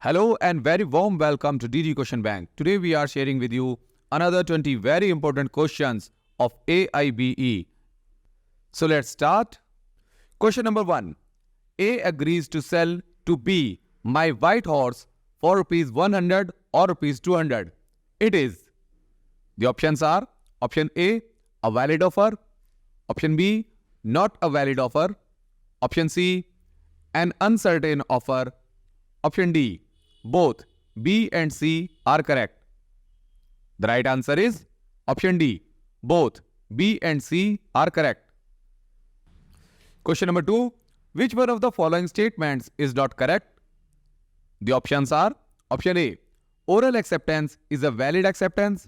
Hello and very warm welcome to DD Question Bank. Today we are sharing with you another 20 very important questions of AIBE. So let's start. Question number 1. A agrees to sell to B my white horse for rupees 100 or rupees 200. It is. The options are option A, a valid offer, option B, not a valid offer, option C, an uncertain offer, option D, both B and C are correct. The right answer is option D, both B and C are correct. Question number 2. Which one of the following statements is not correct? The options are option A, oral acceptance is a valid acceptance.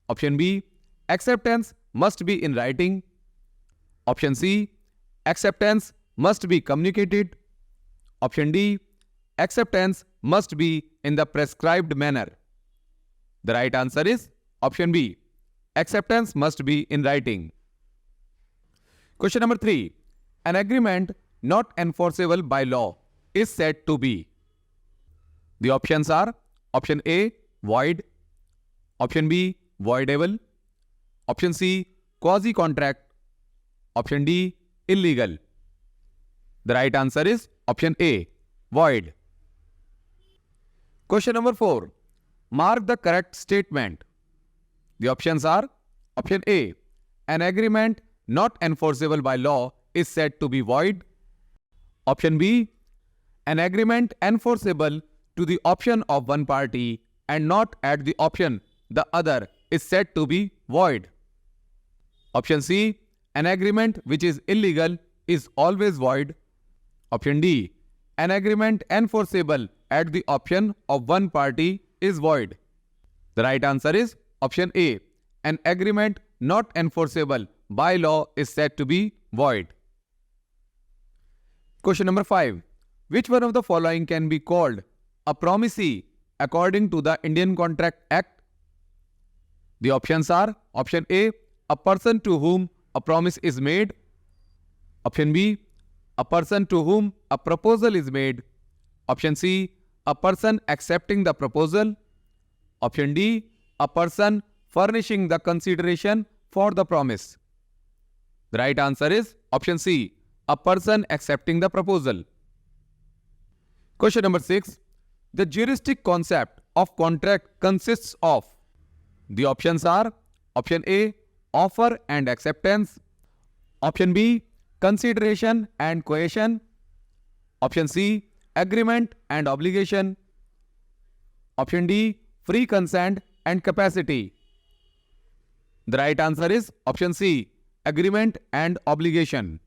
Option B, acceptance must be in writing. Option C, acceptance must be communicated. Option D, acceptance must be in the prescribed manner. The right answer is option B, acceptance must be in writing. Question number 3. An agreement not enforceable by law is said to be. The options are option A, void, option B, voidable, option C, quasi-contract, option D, illegal. The right answer is option A, void. Question number 4. Mark the correct statement. The options are option A, an agreement not enforceable by law is said to be void. Option B, an agreement enforceable to the option of one party and not at the option the other is said to be void. Option C, an agreement which is illegal is always void. Option D, an agreement enforceable at the option of one party is void. The right answer is option A, an agreement not enforceable by law is said to be void. Question number 5. Which one of the following can be called a promisee according to the Indian Contract Act? The options are option A, a person to whom a promise is made. Option B, a person to whom a proposal is made. Option C, a person accepting the proposal. Option D, a person furnishing the consideration for the promise. The right answer is option C, a person accepting the proposal. Question number 6. The juristic concept of contract consists of. The options are option A, offer and acceptance. Option B, consideration and coercion. Option C, agreement and obligation. Option D, free consent and capacity. The right answer is option C, agreement and obligation.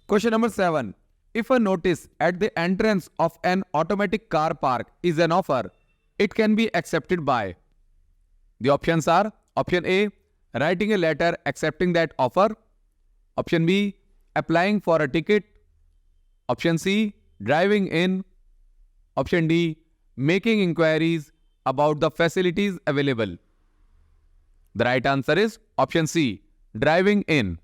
Question number 7. If a notice at the entrance of an automatic car park is an offer, it can be accepted by. The options are option A, writing a letter accepting that offer. Option B, applying for a ticket. Option C, driving in. Option D, making inquiries about the facilities available. The right answer is option C, driving in.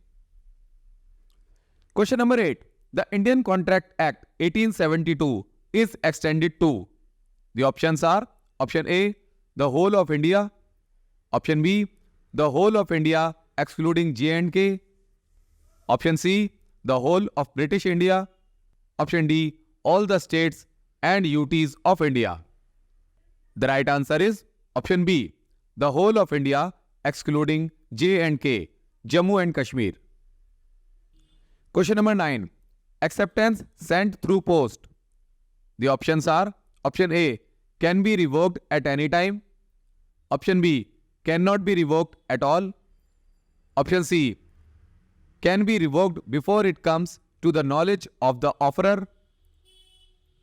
Question number 8. The Indian Contract Act 1872 is extended to. The options are option A, the whole of India. Option B, the whole of India excluding J&K. Option C, the whole of British India. Option D, all the states and UTs of India. The right answer is option B, the whole of India excluding J&K, Jammu and Kashmir. Question number 9. Acceptance sent through post. The options are option A, can be revoked at any time. Option B, cannot be revoked at all. Option C, can be revoked before it comes to the knowledge of the offerer.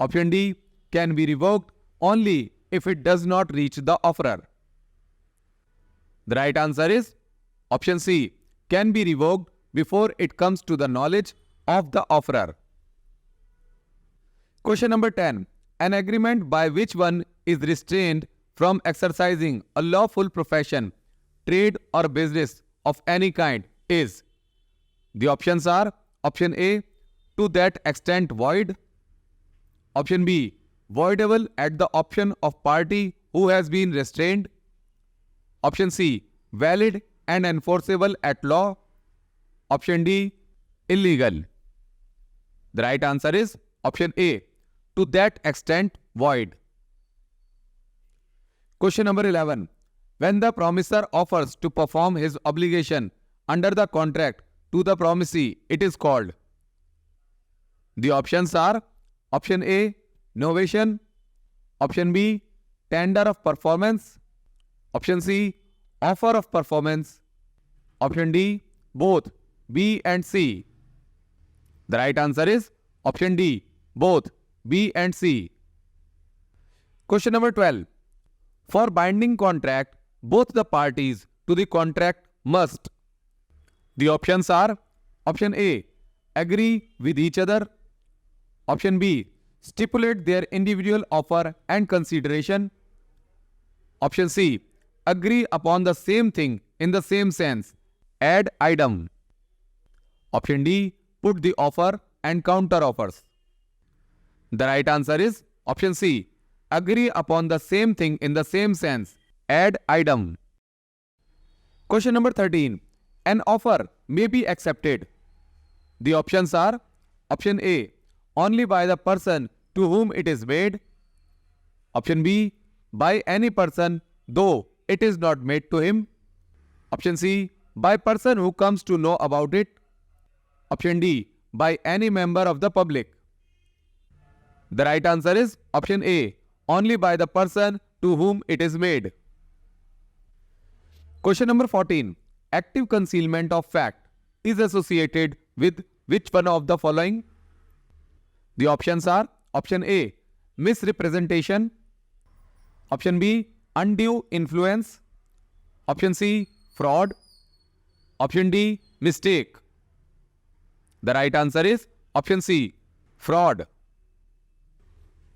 Option D, can be revoked only if it does not reach the offerer. The right answer is option C, can be revoked before it comes to the knowledge of the offerer. Question number 10. An agreement by which one is restrained from exercising a lawful profession, trade or business of any kind is. The options are option A, to that extent void. Option B, voidable at the option of party who has been restrained. Option C, valid and enforceable at law. Option D, illegal. The right answer is option A, to that extent void. Question number 11. When the promisor offers to perform his obligation under the contract to the promisee, it is called. The options are option A, novation, option B, tender of performance, option C, offer of performance, option D, both B and C. The right answer is option D, both B and C. Question number 12. For binding contract, both the parties to the contract must. The options are option A, agree with each other, option B, stipulate their individual offer and consideration, option C, agree upon the same thing in the same sense, ad idem, option D, put the offer and counter offers. The right answer is option C, agree upon the same thing in the same sense, ad idem. Question number 13. An offer may be accepted. The options are option A, only by the person to whom it is made, option B, by any person though it is not made to him, option C, by person who comes to know about it, option D, by any member of the public. The right answer is option A, only by the person to whom it is made. Question number 14. Active concealment of fact is associated with which one of the following? The options are option A, misrepresentation, option B, undue influence, option C, fraud, option D, mistake. The right answer is option C, fraud.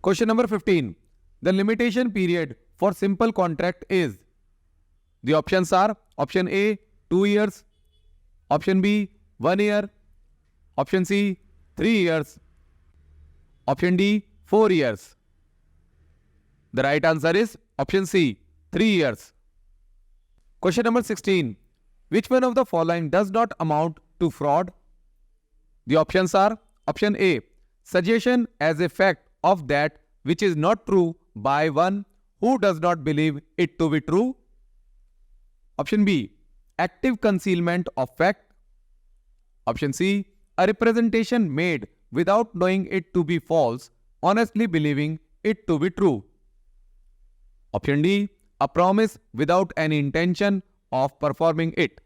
Question number 15. The limitation period for simple contract is. The options are option A, 2 years, option B, 1 year, option C, 3 years, option D, 4 years. The right answer is option C, 3 years. Question number 16. Which one of the following does not amount to fraud? The options are option A, suggestion as a fact of that which is not true by one who does not believe it to be true, option B, active concealment of fact, option C, a representation made without knowing it to be false, honestly believing it to be true, option D, a promise without any intention of performing it.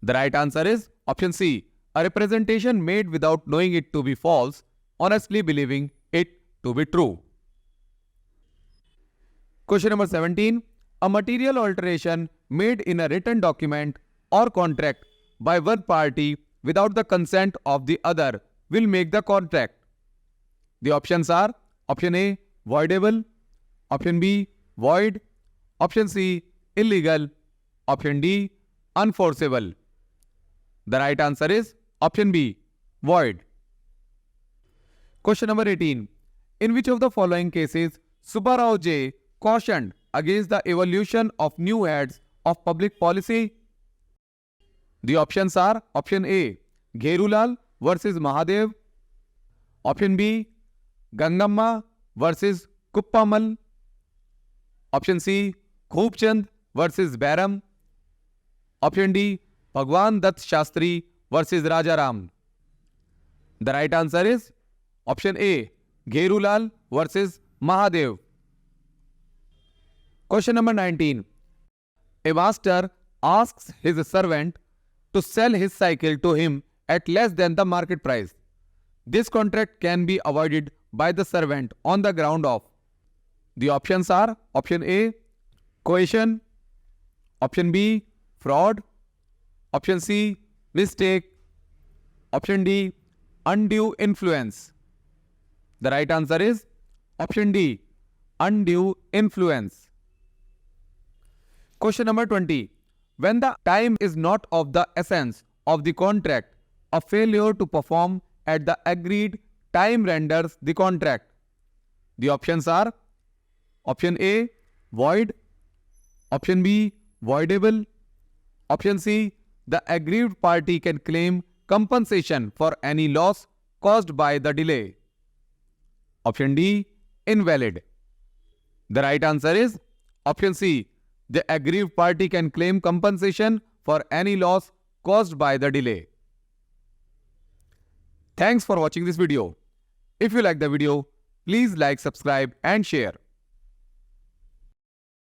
The right answer is option C, a representation made without knowing it to be false, honestly believing it to be true. Question number 17. A material alteration made in a written document or contract by one party without the consent of the other will make the contract. The options are option A, voidable, option B, void, option C, illegal, option D, unenforceable. The right answer is option B, void. Question number 18. In which of the following cases Subbarao J cautioned against the evolution of new heads of public policy? The options are option A, Gherulal versus Mahadev, option B, Gangamma versus Kuppamal, option C, Khubchand versus Bairam, option D, Bhagwan Dutt Shastri versus Rajaram. The right answer is option A, Gherulal versus Mahadev. Question number 19. A master asks his servant to sell his cycle to him at less than the market price. This contract can be avoided by the servant on the ground of. The options are option A, coercion, option B, fraud, option C, mistake, option D, undue influence. The right answer is option D, undue influence. Question number 20. When the time is not of the essence of the contract, a failure to perform at the agreed time renders the contract. The options are option A, void, option B, voidable, option C, the aggrieved party can claim compensation for any loss caused by the delay. Option D, invalid. The right answer is option C, the aggrieved party can claim compensation for any loss caused by the delay. Thanks for watching this video. If you like the video, please like, subscribe and share.